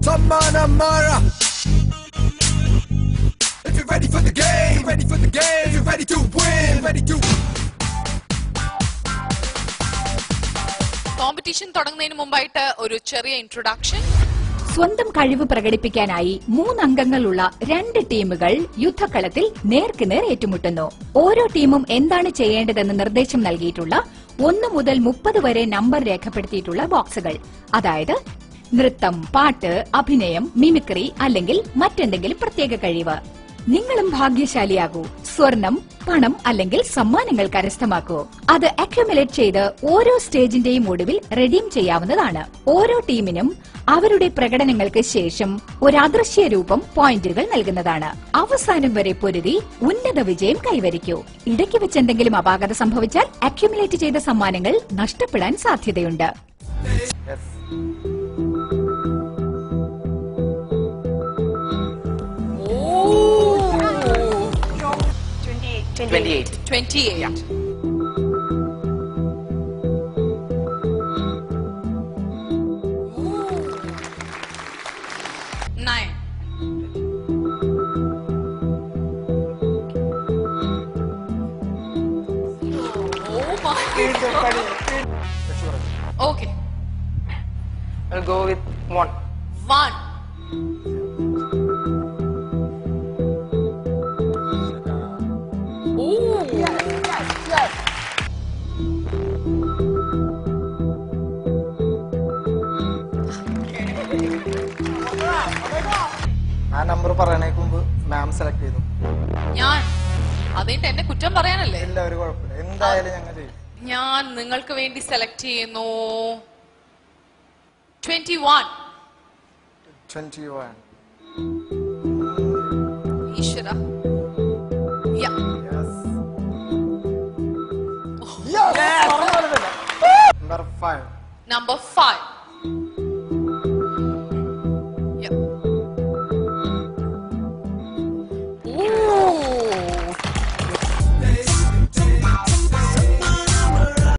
Tamana Mara. If you're ready for the game, ready for the game. If you're ready to win, ready to. Competition തുടങ്ങുന്നതിന് മുമ്പായിട്ട് ഒരു ചെറിയ introduction. സ്വന്തം കഴിവ് പ്രകടിപ്പിക്കാനായി 3 അംഗങ്ങളുള്ള 2 ടീമുകൾ യുദ്ധക്കളത്തിൽ നേർക്കുനേർ ഏറ്റുമുട്ടുന്നു. ഓരോ ടീമും എന്താണ് ചെയ്യേണ്ടതെന്ന് നിർദ്ദേശം നൽകിയിട്ടുള്ള 1 മുതൽ 30 വരെ നമ്പർ രേഖപ്പെടുത്തിയിട്ടുള്ള ബോക്സുകൾ, അതായത് നൃത്തം, പാട്ട്, അഭിനയം, മിമിക്രി അല്ലെങ്കിൽ മറ്റെന്തെങ്കിലും പ്രത്യേക കഴിവ്. നിങ്ങളും ഭാഗ്യശാലിയാകൂ. സ്വർണം, പണം അല്ലെങ്കിൽ സമ്മാനങ്ങൾ കരസ്ഥമാക്കൂ. അത് അക്യുമുലേറ്റ് ചെയ്ത് ഓരോ സ്റ്റേജിന്റെയും ഒടുവിൽ റെഡീം ചെയ്യാവുന്നതാണ്. ഓരോ ടീമിനും അവരുടെ പ്രകടനങ്ങൾക്ക് ശേഷം ഒരു അദൃശ്യ രൂപം പോയിന്റുകൾ നൽകുന്നതാണ്. അവസാനം വരെ പൊരുതി ഉന്നത വിജയം കൈവരിക്കൂ. ഇടയ്ക്ക് വെച്ച് എന്തെങ്കിലും അപാകത സംഭവിച്ചാൽ അക്യുമുലേറ്റ് ചെയ്ത സമ്മാനങ്ങൾ നഷ്ടപ്പെടാൻ സാധ്യതയുണ്ട്. Yeah. 9. Oh my God. Okay. I'll go with 1. 1. ആ നമ്പർ പറയണേക്ക് മുമ്പ് മാം സെലക്ട് ചെയ്തു. ഞാൻ അതിന്റെ എന്നെ കുറ്റം പറയാനല്ലേ? ഇല്ല, ഒരു കുഴപ്പമില്ല, എന്തായാലും ഞങ്ങൾ ചെയ്യും. ഞാൻ നിങ്ങൾക്ക് വേണ്ടി സെലക്ട് ചെയ്യുന്നു 21. ഈശ്വര. Number 5. Number 5.